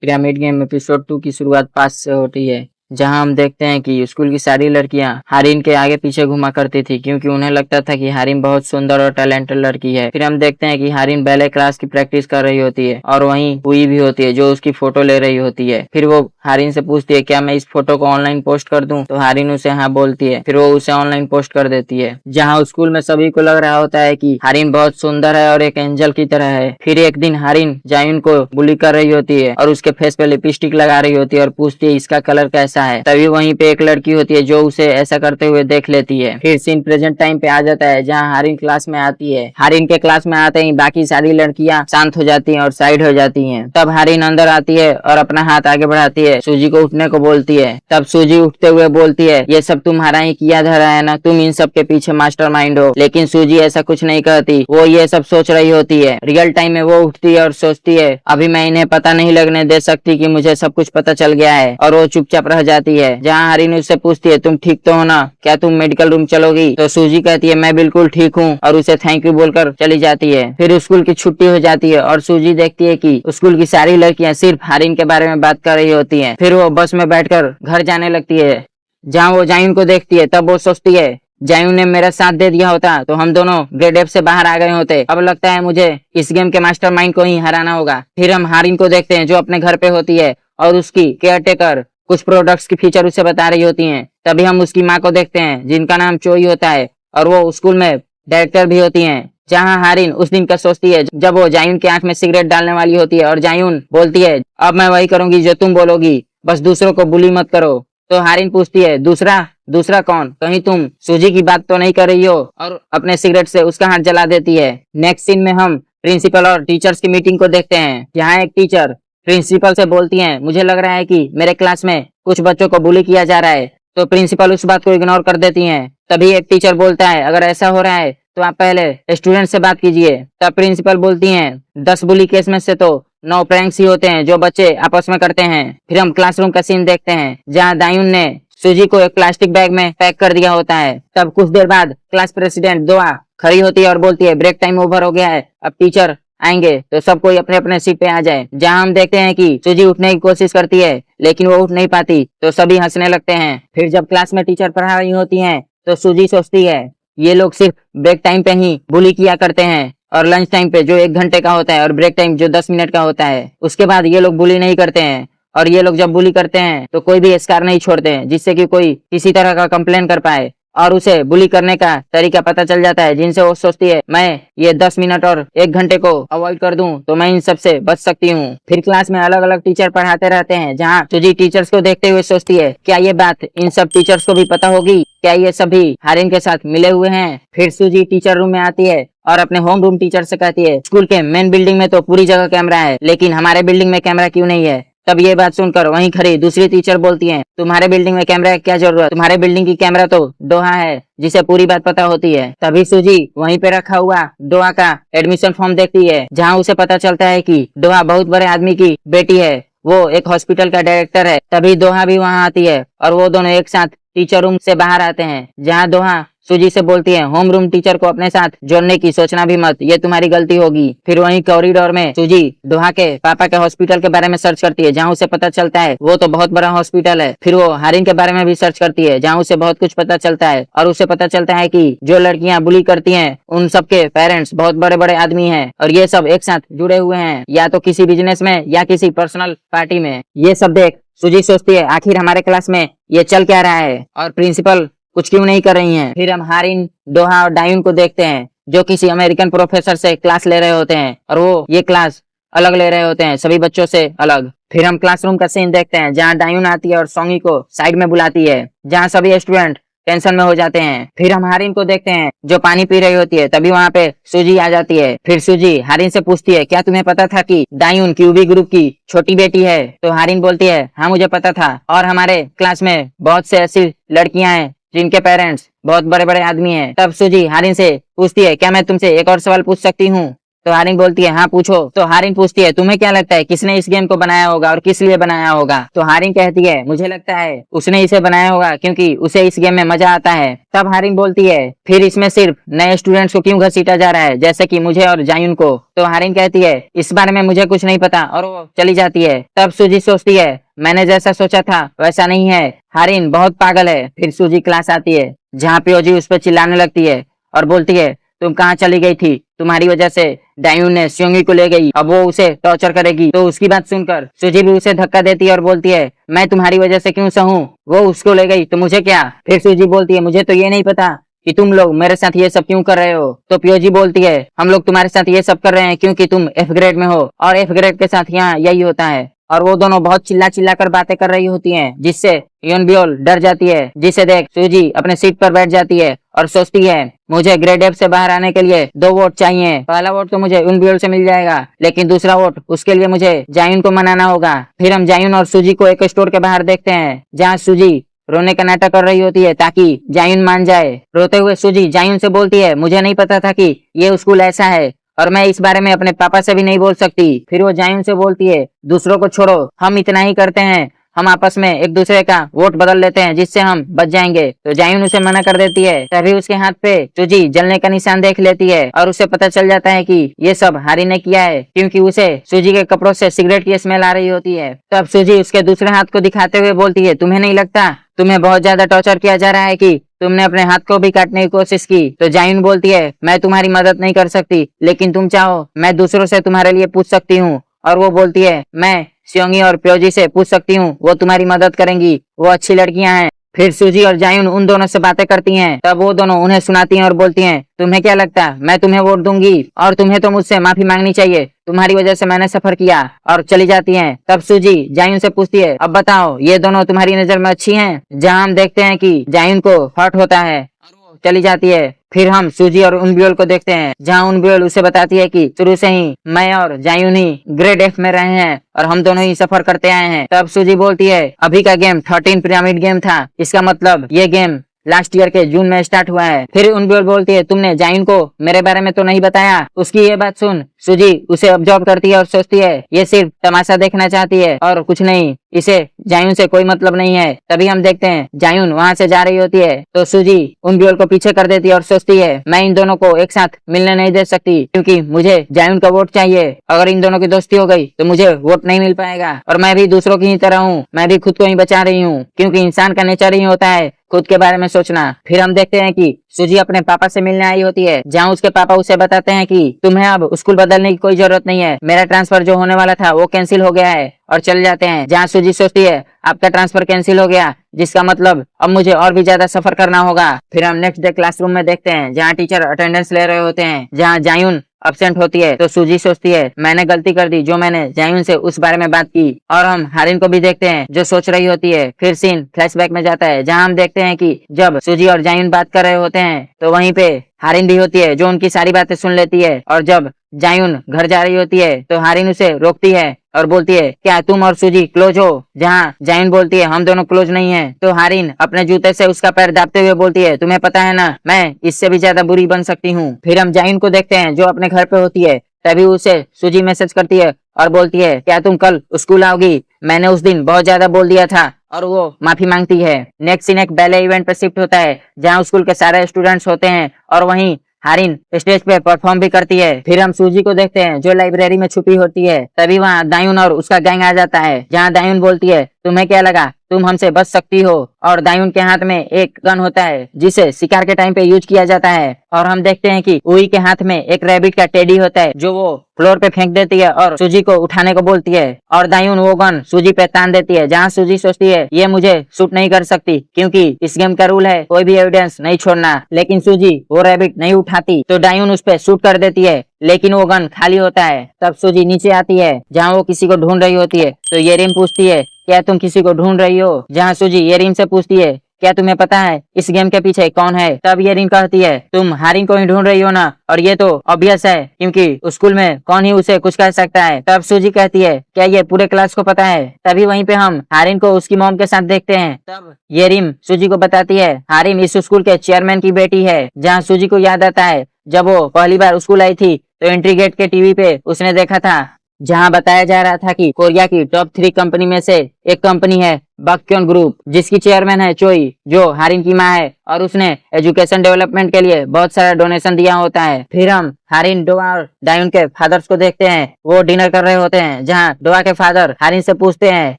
Pyramid game episode 2 की शुरुआत पास से होती है, जहां हम देखते हैं कि स्कूल की सारी लड़कियां हारिन के आगे पीछे घुमा करती थी क्योंकि उन्हें लगता था कि हारिन बहुत सुंदर और टैलेंटेड लड़की है। फिर हम देखते हैं कि हारिन बैले क्लास की प्रैक्टिस कर रही होती है और वहीं हुई भी होती है जो उसकी फोटो ले रही होती है। फिर वो हारिन से पूछती है क्या मैं इस फोटो को ऑनलाइन पोस्ट कर दूं, तो हारिन उसे हाँ बोलती है। फिर वो उसे ऑनलाइन पोस्ट कर देती है। जहाँ स्कूल में सभी को लग रहा होता है कि हारिन बहुत सुंदर है और एक एंजल की तरह है। फिर एक दिन हारिन जायुन को बुली कर रही होती है और उसके फेस पे लिपस्टिक लगा रही होती है और पूछती है इसका कलर कैसा है। तभी वहीं पे एक लड़की होती है जो उसे ऐसा करते हुए देख लेती है। फिर सीन प्रेजेंट टाइम पे आ जाता है जहाँ हारिन क्लास में आती है। हारिन के क्लास में आते ही बाकी सारी लड़कियां शांत हो जाती हैं और साइड हो जाती हैं। तब हारिन अंदर आती है और अपना हाथ आगे बढ़ाती है, सूजी को उठने को बोलती है। तब सूजी उठते हुए बोलती है ये सब तुम्हारा ही किया धरा है ना, तुम इन सब के पीछे मास्टरमाइंड हो। लेकिन सूजी ऐसा कुछ नहीं कहती, वो ये सब सोच रही होती है। रियल टाइम में वो उठती है और सोचती है अभी मैं इन्हें पता नहीं लगने दे सकती कि मुझे सब कुछ पता चल गया है, और वो चुपचाप रह जाती है। जहाँ हारिन उससे पूछती है तुम ठीक तो हो ना, क्या तुम मेडिकल रूम चलोगी, तो सूजी कहती है मैं बिल्कुल ठीक हूँ और उसे थैंक यू बोलकर चली जाती है। फिर स्कूल की छुट्टी हो जाती है और सूजी देखती है कि स्कूल की सारी लड़कियां सिर्फ हारिन के बारे में बात कर रही होती हैं। फिर वो बस में बैठकर घर जाने लगती है। जहाँ वो जायुन को देखती है तब वो सोचती है जायुन ने मेरा साथ दे दिया होता तो हम दोनों ग्रेड एफ से बाहर आ गए होते। अब लगता है मुझे इस गेम के मास्टरमाइंड को ही हराना होगा। फिर हम हारिन को देखते हैं जो अपने घर पे होती है और उसकी केयरटेकर कुछ प्रोडक्ट्स की फीचर उसे बता रही होती हैं। तभी हम उसकी माँ को देखते हैं जिनका नाम चोई होता है और वो स्कूल में डायरेक्टर भी होती हैं। जहाँ हारिन उस दिन का सोचती है जब वो जायुन की आंख में सिगरेट डालने वाली होती है और जायुन बोलती है अब मैं वही करूंगी जो तुम बोलोगी, बस दूसरों को बुली मत करो। तो हारिन पूछती है दूसरा दूसरा कौन, कहीं तुम सूजी की बात तो नहीं कर रही हो, और अपने सिगरेट से उसका हाथ जला देती है। नेक्स्ट सीन में हम प्रिंसिपल और टीचर्स की मीटिंग को देखते हैं। यहाँ एक टीचर प्रिंसिपल से बोलती हैं मुझे लग रहा है कि मेरे क्लास में कुछ बच्चों को बुली किया जा रहा है। तो प्रिंसिपल उस बात को इग्नोर कर देती हैं। तभी एक टीचर बोलता है अगर ऐसा हो रहा है तो आप पहले स्टूडेंट से बात कीजिए। तब प्रिंसिपल बोलती हैं 10 बुली केस में से तो 9 प्रैंक्स ही होते हैं जो बच्चे आपस में करते हैं। फिर हम क्लासरूम का सीन देखते हैं जहाँ दायुन ने सूजी को एक प्लास्टिक बैग में पैक कर दिया होता है। तब कुछ देर बाद क्लास प्रेसिडेंट दोआ खड़ी होती है और बोलती है ब्रेक टाइम ओवर हो गया है, अब टीचर आएंगे तो सब कोई अपने अपने सीट पे आ जाए। जहां हम देखते हैं कि सूजी उठने की कोशिश करती है लेकिन वो उठ नहीं पाती तो सभी हंसने लगते हैं। फिर जब क्लास में टीचर पढ़ा रही होती हैं तो सूजी सोचती है ये लोग सिर्फ ब्रेक टाइम पे ही बुली किया करते हैं और लंच टाइम पे जो 1 घंटे का होता है और ब्रेक टाइम जो 10 मिनट का होता है उसके बाद ये लोग बुली नहीं करते हैं। और ये लोग जब बुली करते हैं तो कोई भी स्कार नहीं छोड़ते हैं जिससे कि कोई किसी तरह का कंप्लेन कर पाए और उसे बुली करने का तरीका पता चल जाता है, जिनसे वो सोचती है मैं ये 10 मिनट और 1 घंटे को अवॉइड कर दूं तो मैं इन सब से बच सकती हूँ। फिर क्लास में अलग अलग टीचर पढ़ाते रहते हैं जहाँ सूजी टीचर्स को देखते हुए सोचती है क्या ये बात इन सब टीचर्स को भी पता होगी, क्या ये सभी हारिन के साथ मिले हुए हैं। फिर सूजी टीचर रूम में आती है और अपने होम रूम टीचर से कहती है स्कूल के मेन बिल्डिंग में तो पूरी जगह कैमरा है लेकिन हमारे बिल्डिंग में कैमरा क्यों नहीं है। तब ये बात सुनकर वहीं खड़ी दूसरी टीचर बोलती हैं तुम्हारे बिल्डिंग में कैमरा की क्या जरूरत, तुम्हारे बिल्डिंग की कैमरा तो दोहा है जिसे पूरी बात पता होती है। तभी सूजी वहीं पे रखा हुआ दोहा का एडमिशन फॉर्म देखती है जहाँ उसे पता चलता है कि दोहा बहुत बड़े आदमी की बेटी है, वो एक हॉस्पिटल का डायरेक्टर है। तभी दोहा भी वहाँ आती है और वो दोनों एक साथ टीचर रूम से बाहर आते हैं जहाँ दोहा सूजी से बोलती है होम रूम टीचर को अपने साथ जोड़ने की सोचना भी मत, ये तुम्हारी गलती होगी। फिर वहीं कॉरिडोर में सूजी दोहा के पापा के हॉस्पिटल के बारे में सर्च करती है जहाँ उसे पता चलता है वो तो बहुत बड़ा हॉस्पिटल है। फिर वो हारिन के बारे में भी सर्च करती है जहाँ उसे बहुत कुछ पता चलता है और उसे पता चलता है कि जो लड़कियां बुली करती हैं उन सबके पेरेंट्स बहुत बड़े बड़े आदमी हैं और ये सब एक साथ जुड़े हुए हैं या तो किसी बिजनेस में या किसी पर्सनल पार्टी में। ये सब देख सूजी सोचती है आखिर हमारे क्लास में ये चल क्या रहा है और प्रिंसिपल कुछ क्यों नहीं कर रही हैं। फिर हम हारिन दोहा और डायुन को देखते हैं जो किसी अमेरिकन प्रोफेसर से क्लास ले रहे होते हैं और वो ये क्लास अलग ले रहे होते हैं सभी बच्चों से अलग। फिर हम क्लासरूम का सीन देखते हैं जहाँ डायुन आती है और सोंगी को साइड में बुलाती है जहाँ सभी स्टूडेंट टेंशन में हो जाते हैं। फिर हम हारिन को देखते हैं जो पानी पी रही होती है। तभी वहाँ पे सूजी आ जाती है। फिर सूजी हारिन से पूछती है क्या तुम्हें पता था कि डायुन क्यूबी ग्रुप की छोटी बेटी है। तो हारिन बोलती है हाँ मुझे पता था और हमारे क्लास में बहुत से ऐसी लड़कियां हैं जिनके पेरेंट्स बहुत बड़े बड़े आदमी हैं। तब सूजी हारिन से पूछती है क्या मैं तुमसे एक और सवाल पूछ सकती हूँ। तो हारिन बोलती है हाँ पूछो। तो हारिन पूछती है तुम्हें क्या लगता है किसने इस गेम को बनाया होगा और किस लिए बनाया होगा। तो हारिन कहती है मुझे लगता है उसने इसे बनाया होगा क्योंकि उसे इस गेम में मजा आता है। तब हारिन बोलती है फिर इसमें सिर्फ नए स्टूडेंट्स को क्यों घसीटा जा रहा है जैसे कि मुझे और जायुन को। तो हारिन कहती है इस बारे में मुझे कुछ नहीं पता और वो चली जाती है। तब सूजी सोचती है मैंने जैसा सोचा था वैसा नहीं है, हारिन बहुत पागल है। फिर सूजी क्लास आती है जहाँ पियोजी उस पर चिल्लाने लगती है और बोलती है तुम कहाँ चली गई थी, तुम्हारी वजह से डायून ने स्योंगी को ले गई, अब वो उसे टॉर्चर करेगी। तो उसकी बात सुनकर सूजी भी उसे धक्का देती है और बोलती है मैं तुम्हारी वजह से क्यों सहूं, वो उसको ले गई तो मुझे क्या। फिर सूजी बोलती है मुझे तो ये नहीं पता कि तुम लोग मेरे साथ ये सब क्यों कर रहे हो। तो पियोजी बोलती है हम लोग तुम्हारे साथ ये सब कर रहे हैं क्योंकि तुम एफ ग्रेड में हो और एफ ग्रेड के साथ यहाँ यही होता है। और वो दोनों बहुत चिल्ला चिल्ला कर बातें कर रही होती हैं जिससे योनबियोल डर जाती है, जिसे देख सूजी अपने सीट पर बैठ जाती है और सोचती है मुझे ग्रेड एफ से बाहर आने के लिए 2 वोट चाहिए। पहला वोट तो मुझे योनबियोल से मिल जाएगा लेकिन दूसरा वोट उसके लिए मुझे जायुन को मनाना होगा। फिर हम जायुन और सूजी को एक स्टोर के बाहर देखते हैं जहाँ सूजी रोने का नाटक कर रही होती है ताकि जायुन मान जाए। रोते हुए सूजी जायुन से बोलती है मुझे नहीं पता था कि ये स्कूल ऐसा है और मैं इस बारे में अपने पापा से भी नहीं बोल सकती। फिर वो जायुन से बोलती है दूसरों को छोड़ो, हम इतना ही करते हैं, हम आपस में एक दूसरे का वोट बदल लेते हैं जिससे हम बच जाएंगे। तो जायुन उसे मना कर देती है। तभी उसके हाथ पे सूजी जलने का निशान देख लेती है और उसे पता चल जाता है कि ये सब हारिन ने किया है क्योंकि उसे सूजी के कपड़ों से सिगरेट की स्मेल आ रही होती है। तब सूजी उसके दूसरे हाथ को दिखाते हुए बोलती है तुम्हें नहीं लगता तुम्हें बहुत ज्यादा टॉर्चर किया जा रहा है कि तुमने अपने हाथ को भी काटने की कोशिश की। तो जायुन बोलती है मैं तुम्हारी मदद नहीं कर सकती लेकिन तुम चाहो मैं दूसरों से तुम्हारे लिए पूछ सकती हूँ। और वो बोलती है मैं स्योंगी और पियोजी से पूछ सकती हूँ, वो तुम्हारी मदद करेंगी, वो अच्छी लड़कियां हैं। फिर सूजी और जायुन उन दोनों से बातें करती हैं। तब वो दोनों उन्हें सुनाती हैं और बोलती हैं तुम्हें क्या लगता है मैं तुम्हें वोट दूंगी और तुम्हें तो मुझसे माफी मांगनी चाहिए, तुम्हारी वजह से मैंने सफर किया। और चली जाती हैं। तब सूजी जायुन से पूछती है अब बताओ ये दोनों तुम्हारी नजर में अच्छी हैं। जहाँ हम देखते हैं कि जायुन को हर्ट होता है और वो चली जाती है। फिर हम सूजी और उनबियोल को देखते हैं जहाँ उनबियोल उसे बताती है कि शुरू से ही मैं और जायुन ही ग्रेड एफ में रहे हैं और हम दोनों ही सफर करते आए हैं। तब सूजी बोलती है अभी का गेम 13 पिरामिड गेम था, इसका मतलब ये गेम लास्ट ईयर के जून में स्टार्ट हुआ है। फिर उनबियोल बोलती है तुमने जायुन को मेरे बारे में तो नहीं बताया। उसकी ये बात सुन सूजी उसे ऑब्जर्व करती है और सोचती है ये सिर्फ तमाशा देखना चाहती है और कुछ नहीं, इसे जायुन से कोई मतलब नहीं है। तभी हम देखते हैं जायुन वहाँ से जा रही होती है तो सूजी उनबियोल को पीछे कर देती है और सोचती है मैं इन दोनों को एक साथ मिलने नहीं दे सकती क्योंकि मुझे जायुन का वोट चाहिए। अगर इन दोनों की दोस्ती हो गई तो मुझे वोट नहीं मिल पाएगा और मैं भी दूसरों की ही तरह हूँ, मैं भी खुद को ही बचा रही हूँ क्योंकि इंसान का नेचर ही होता है खुद के बारे में सोचना। फिर हम देखते हैं कि सूजी अपने पापा से मिलने आई होती है जहाँ उसके पापा उसे बताते हैं कि तुम्हें अब स्कूल बदलने की कोई जरूरत नहीं है, मेरा ट्रांसफर जो होने वाला था वो कैंसिल हो गया है। और चले जाते हैं जहाँ सूजी सोचती है आपका ट्रांसफर कैंसिल हो गया जिसका मतलब अब मुझे और भी ज्यादा सफर करना होगा। फिर हम नेक्स्ट डे क्लासरूम में देखते हैं जहाँ टीचर अटेंडेंस ले रहे होते हैं जहाँ जायुन अब्सेंट होती है। तो सूजी सोचती है मैंने गलती कर दी जो मैंने जायुन से उस बारे में बात की। और हम हारिन को भी देखते हैं जो सोच रही होती है। फिर सीन फ्लैशबैक में जाता है जहाँ हम देखते हैं कि जब सूजी और जायुन बात कर रहे होते हैं तो वहीं पे हारिन भी होती है जो उनकी सारी बातें सुन लेती है। और जब जायुन घर जा रही होती है तो हारिन उसे रोकती है और बोलती है क्या तुम और सूजी क्लोज हो। जहाँ जायुन बोलती है हम दोनों क्लोज नहीं है। तो हारिन अपने जूते से उसका पैर दाबते हुए बोलती है तुम्हें पता है ना मैं इससे भी ज्यादा बुरी बन सकती हूँ। फिर हम जायुन को देखते हैं जो अपने घर पे होती है। तभी उसे सूजी मैसेज करती है और बोलती है क्या तुम कल स्कूल आओगी, मैंने उस दिन बहुत ज्यादा बोल दिया था। और वो माफी मांगती है। नेक्स्ट सीन एक बैले इवेंट पे शिफ्ट होता है जहाँ स्कूल के सारे स्टूडेंट्स होते हैं और वहीं हारिन स्टेज पे परफॉर्म भी करती है। फिर हम सूजी को देखते हैं जो लाइब्रेरी में छुपी होती है। तभी वहाँ दायुन और उसका गैंग आ जाता है जहाँ दायुन बोलती है तुम्हें क्या लगा तुम हमसे बच सकती हो। और दायुन के हाथ में एक गन होता है जिसे शिकार के टाइम पे यूज किया जाता है। और हम देखते हैं कि उई के हाथ में एक रैबिट का टेडी होता है जो वो फ्लोर पे फेंक देती है और सूजी को उठाने को बोलती है और दायुन वो गन सूजी पे तान देती है जहाँ सूजी सोचती है ये मुझे शूट नहीं कर सकती क्योंकि इस गेम का रूल है कोई भी एविडेंस नहीं छोड़ना। लेकिन सूजी वो रैबिट नहीं उठाती तो दायुन उस पे शूट कर देती है लेकिन वो गन खाली होता है। तब सूजी नीचे आती है जहाँ वो किसी को ढूंढ रही होती है। तो येरिम पूछती है क्या तुम किसी को ढूंढ रही हो। जहाँ सूजी येरिम से पूछती है क्या तुम्हें पता है इस गेम के पीछे कौन है। तब येरिन कहती है तुम हारिन को ही ढूंढ रही हो ना, और ये तो ऑब्वियस है क्योंकि स्कूल में कौन ही उसे कुछ कह सकता है। तब सूजी कहती है क्या ये पूरे क्लास को पता है। तभी वहीं पे हम हारिन को उसकी मॉम के साथ देखते हैं। तब येरिम सूजी को बताती है हारिन इस स्कूल के चेयरमैन की बेटी है। जहाँ सूजी को याद आता है जब वो पहली बार स्कूल आई थी तो एंट्री गेट के टीवी पे उसने देखा था जहां बताया जा रहा था कि कोरिया की टॉप 3 कंपनी में से एक कंपनी है बक्योन ग्रुप, जिसकी चेयरमैन है चोई, जो हारिन की माँ है और उसने एजुकेशन डेवलपमेंट के लिए बहुत सारा डोनेशन दिया होता है। फिर हम हारिन, डोआ और डायुन के फादर्स को देखते हैं। वो डिनर कर रहे होते हैं जहां डोआ के फादर हारिन से पूछते हैं,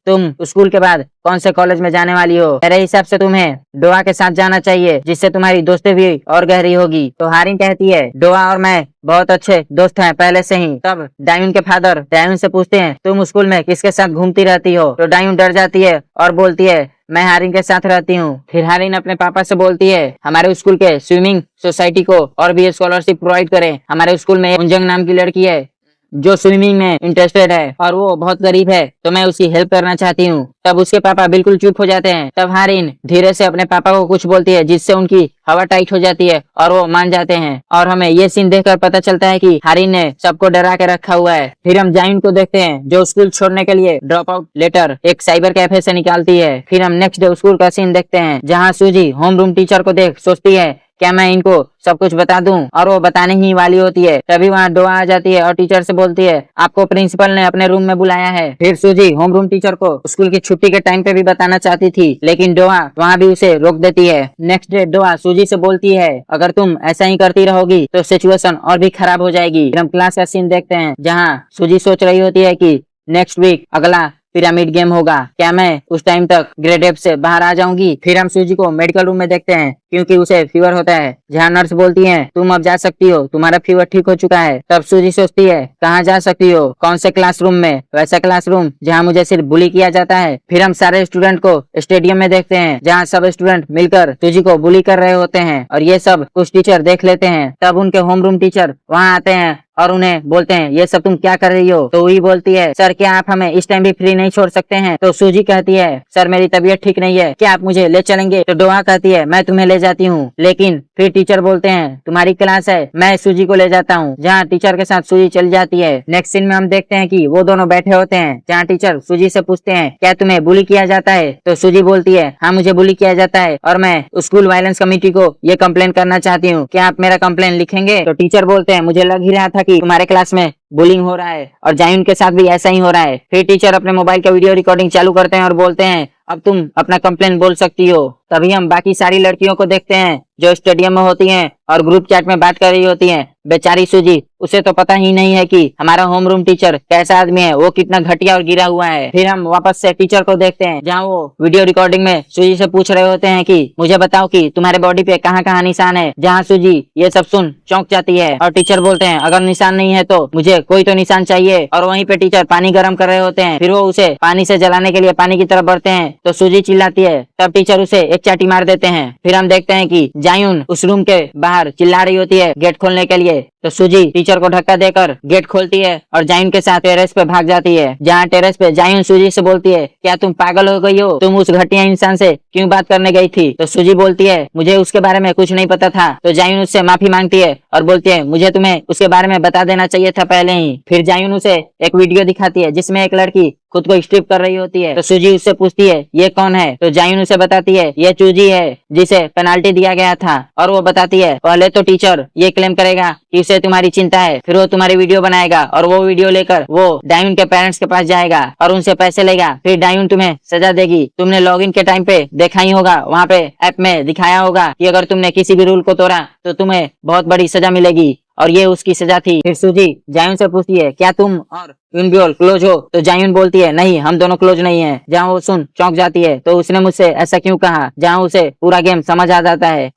तुम स्कूल के बाद कौन से कॉलेज में जाने वाली हो? मेरे हिसाब से तुम्हें डोआ के साथ जाना चाहिए, जिससे तुम्हारी दोस्ती भी और गहरी होगी। तो हारिन कहती है, डोआ और मैं बहुत अच्छे दोस्त हैं पहले से ही। तब डायुन के फादर डायुन से पूछते हैं, तुम स्कूल में किसके साथ घूमती रहती हो? तो डायुन डर जाती है और बोलती है, मैं हारिन के साथ रहती हूँ। फिर हारिन अपने पापा से बोलती है, हमारे स्कूल के स्विमिंग सोसाइटी को और भी स्कॉलरशिप प्रोवाइड करें। हमारे स्कूल में उंजंग नाम की लड़की है जो स्विमिंग में इंटरेस्टेड है और वो बहुत गरीब है, तो मैं उसकी हेल्प करना चाहती हूँ। तब उसके पापा बिल्कुल चुप हो जाते हैं। तब हारिन धीरे से अपने पापा को कुछ बोलती है, जिससे उनकी हवा टाइट हो जाती है और वो मान जाते हैं। और हमें ये सीन देखकर पता चलता है कि हारिन ने सबको डरा के रखा हुआ है। फिर हम जायुन को देखते हैं जो स्कूल छोड़ने के लिए ड्रॉप आउट लेटर एक साइबर कैफे से निकालती है। फिर हम नेक्स्ट डे स्कूल का सीन देखते हैं जहाँ सूजी होम रूम टीचर को देख सोचती है, क्या मैं इनको सब कुछ बता दूं? और वो बताने ही वाली होती है। तभी वहाँ डोआ आ जाती है और टीचर से बोलती है, आपको प्रिंसिपल ने अपने रूम में बुलाया है। फिर सूजी होम रूम टीचर को स्कूल की छुट्टी के टाइम पे भी बताना चाहती थी, लेकिन डोआ वहाँ भी उसे रोक देती है। नेक्स्ट डे डोआ सूजी से बोलती है, अगर तुम ऐसा ही करती रहोगी तो सिचुएशन और भी खराब हो जाएगी। फिर हम क्लास का सीन देखते हैं जहाँ सूजी सोच रही होती है कि नेक्स्ट वीक अगला पिरामिड गेम होगा, क्या मैं उस टाइम तक ग्रेड एफ से बाहर आ जाऊंगी? फिर हम सूजी को मेडिकल रूम में देखते हैं क्योंकि उसे फीवर होता है, जहाँ नर्स बोलती है, तुम अब जा सकती हो, तुम्हारा फीवर ठीक हो चुका है। तब सूजी सोचती है, कहाँ जा सकती हो? कौन से क्लासरूम में? वैसा क्लासरूम जहाँ मुझे सिर्फ बुली किया जाता है। फिर हम सारे स्टूडेंट को स्टेडियम में देखते हैं जहाँ सब स्टूडेंट मिलकर सूजी को बुली कर रहे होते हैं और ये सब कुछ टीचर देख लेते हैं। तब उनके होम रूम टीचर वहाँ आते हैं और उन्हें बोलते हैं, ये सब तुम क्या कर रही हो? तो वही बोलती है, सर क्या आप हमें इस टाइम भी फ्री नहीं छोड़ सकते हैं? तो सूजी कहती है, सर मेरी तबीयत ठीक नहीं है, क्या आप मुझे ले चलेंगे? तो डोआ कहती है, मैं तुम्हें ले जाती हूँ। लेकिन फिर टीचर बोलते हैं, तुम्हारी क्लास है, मैं सूजी को ले जाता हूँ। जहाँ टीचर के साथ सूजी चली जाती है। नेक्स्ट सीन में हम देखते हैं कि वो दोनों बैठे होते हैं जहाँ टीचर सूजी से पूछते हैं, क्या तुम्हें बुली किया जाता है? तो सूजी बोलती है, हाँ मुझे बुली किया जाता है और मैं स्कूल वायलेंस कमेटी को ये कंप्लेन करना चाहती हूँ, क्या आप मेरा कंप्लेन लिखेंगे? तो टीचर बोलते हैं, मुझे लग ही रहा था कि तुम्हारे क्लास में बुलिंग हो रहा है और जायुन के साथ भी ऐसा ही हो रहा है। फिर टीचर अपने मोबाइल का वीडियो रिकॉर्डिंग चालू करते हैं और बोलते हैं, अब तुम अपना कंप्लेन बोल सकती हो। तभी हम बाकी सारी लड़कियों को देखते हैं जो स्टेडियम में होती हैं और ग्रुप चैट में बात कर रही होती हैं। बेचारी सूजी, उसे तो पता ही नहीं है कि हमारा होम रूम टीचर कैसा आदमी है, वो कितना घटिया और गिरा हुआ है। फिर हम वापस से टीचर को देखते हैं जहाँ वो वीडियो रिकॉर्डिंग में सूजी से पूछ रहे होते हैं कि मुझे बताओ कि तुम्हारे बॉडी पे कहाँ कहाँ निशान है। जहाँ सूजी ये सब सुन चौंक जाती है और टीचर बोलते हैं, अगर निशान नहीं है तो मुझे कोई तो निशान चाहिए। और वहीं पे टीचर पानी गर्म कर रहे होते हैं। फिर वो उसे पानी से जलाने के लिए पानी की तरफ बढ़ते हैं तो सूजी चिल्लाती है। तब टीचर उसे एक चाटी मार देते हैं। फिर हम देखते हैं कि जायुन उस रूम के बाहर चिल्ला रही होती है गेट खोलने के लिए। तो सूजी टीचर को धक्का देकर गेट खोलती है और जायुन के साथ टेरेस पे भाग जाती है। जहाँ टेरेस पे जायुन सूजी से बोलती है, क्या तुम पागल हो गई हो? तुम उस घटिया इंसान से क्यों बात करने गई थी? तो सूजी बोलती है, मुझे उसके बारे में कुछ नहीं पता था। तो जायुन उससे माफी मांगती है और बोलती है, मुझे तुम्हें उसके बारे में बता देना चाहिए था पहले ही। फिर जायुन उसे एक वीडियो दिखाती है जिसमें एक लड़की खुद को स्ट्रिप कर रही होती है। तो सूजी उससे पूछती है, ये कौन है? तो जायुन उसे बताती है, ये चूजी है जिसे पेनाल्टी दिया गया था। और वो बताती है, पहले तो टीचर ये क्लेम करेगा कि उसे तुम्हारी चिंता है, फिर वो तुम्हारी वीडियो बनाएगा और वो वीडियो लेकर वो डायुन के पेरेंट्स के पास जाएगा और उनसे पैसे लेगा। फिर डायुन तुम्हें सजा देगी। तुमने लॉगिन के टाइम पे देखा ही होगा, वहाँ पे ऐप में दिखाया होगा कि अगर तुमने किसी भी रूल को तोड़ा तो तुम्हें बहुत बड़ी सजा मिलेगी और ये उसकी सजा थी। फिर सूजी जायुन से पूछती है, क्या तुम और यूनबियोल क्लोज हो? तो जायुन बोलती है, नहीं हम दोनों क्लोज नहीं है। जहाँ वो सुन चौंक जाती है, तो उसने मुझसे ऐसा क्यों कहा? जहाँ उसे पूरा गेम समझ आ जाता है।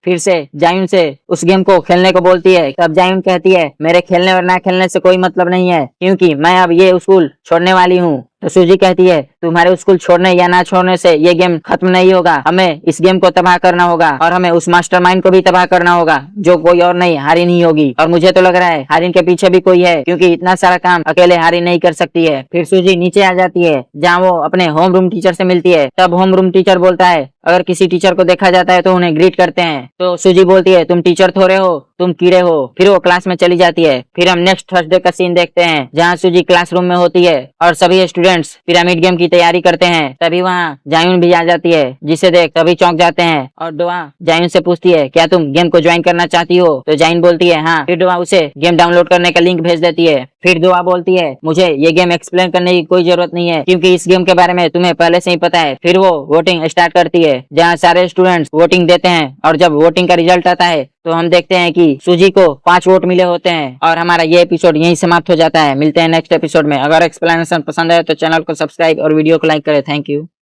फिर से जायुन से उस गेम को खेलने को बोलती है। तब जायुन कहती है, मेरे खेलने और ना खेलने से कोई मतलब नहीं है, क्योंकि मैं अब ये स्कूल छोड़ने वाली हूँ। तो सूजी कहती है, तुम्हारे स्कूल छोड़ने या ना छोड़ने से ये गेम खत्म नहीं होगा, हमें इस गेम को तबाह करना होगा और हमें उस मास्टरमाइंड को भी तबाह करना होगा जो कोई और नहीं, हारिन ही होगी। और मुझे तो लग रहा है हारिन के पीछे भी कोई है, क्योंकि इतना सारा काम अकेले हारिन नहीं कर सकती है। फिर सूजी नीचे आ जाती है जहाँ वो अपने होम रूम टीचर से मिलती है। तब होम रूम टीचर बोलता है, अगर किसी टीचर को देखा जाता है तो उन्हें ग्रीट करते हैं। तो सूजी बोलती है, तुम टीचर थोड़े हो, तुम कीड़े हो। फिर वो क्लास में चली जाती है। फिर हम नेक्स्ट थर्सडे का सीन देखते हैं जहाँ सूजी क्लासरूम में होती है और सभी स्टूडेंट स्टूडेंट्स पिरामिड गेम की तैयारी करते हैं, तभी वहाँ जायून भी आ जाती है, जिसे देख तभी चौंक जाते हैं। और डोआ जायून से पूछती है क्या तुम गेम को ज्वाइन करना चाहती हो, तो जायून बोलती है हाँ। फिर डोआ उसे गेम डाउनलोड करने का लिंक भेज देती है। फिर डोआ बोलती है मुझे ये गेम एक्सप्लेन करने की कोई जरूरत नहीं है, क्योंकि इस गेम के बारे में तुम्हें पहले से ही पता है। फिर वो वोटिंग स्टार्ट करती है, जहाँ सारे स्टूडेंट्स वोटिंग देते हैं, और जब वोटिंग का रिजल्ट आता है तो हम देखते हैं कि सूजी को 5 वोट मिले होते हैं। और हमारा ये एपिसोड यहीं समाप्त हो जाता है। मिलते हैं नेक्स्ट एपिसोड में। अगर एक्सप्लेनेशन पसंद आए तो चैनल को सब्सक्राइब और वीडियो को लाइक करें। Thank you.